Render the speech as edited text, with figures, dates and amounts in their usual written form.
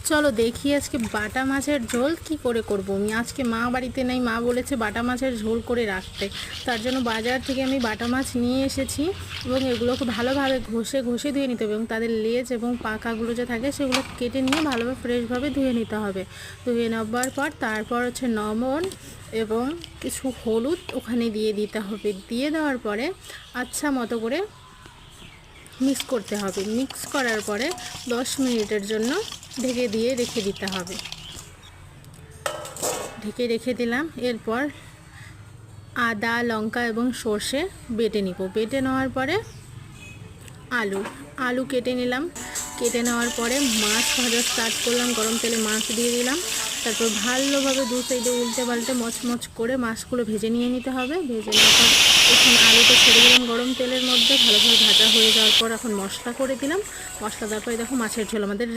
চলো দেখি আজকে বাটা মাছের ঝোল কি করে করব। আমি আজকে মা বাড়িতে নেই, মা বলেছে বাটা মাছের ঝোল করে রাখতে। তার জন্য বাজার থেকে আমি বাটা মাছ নিয়ে এসেছি এবং এগুলোকে ভালোভাবে ঘষে ঘষে ধুয়ে নিতে হবে এবং তাদের লেজ এবং পাখাগুলো যে থাকে সেগুলো কেটে নিয়ে ভালোভাবে ফ্রেশভাবে ধুয়ে নিতে হবে। ধুয়ে নেবার পর তারপর হচ্ছে লবণ এবং কিছু হলুদ ওখানে দিয়ে দিতে হবে। দিয়ে দেওয়ার পরে আচ্ছা মতো করে মিক্স করতে হবে। মিক্স করার পরে 10 মিনিটের জন্য ঢেকে দিয়ে রেখে দিতে হবে। ঢেকে রেখে দিলাম। এরপর আদা লঙ্কা এবং সর্ষে বেটে নিব। বেটে নেওয়ার পরে আলু কেটে নিলাম। কেটে নেওয়ার পরে মাছ ভাজা স্টার্ট করলাম। গরম তেলে মাছ দিয়ে দিলাম। তারপর ভালোভাবে দু সাইডে উল্টে পাল্টে মচমচ করে মাছগুলো ভেজে নিয়ে নিতে হবে। ভেজে নেওয়ার পর এখন আলুটা ছেড়ে দিলাম গরম তেলের মধ্যে। ভালোভাবে ভাজা হয়ে যাওয়ার পর এখন মশলা করে দিলাম। মশলা দেওয়ার পরে দেখো মাছের ঝোল আমাদের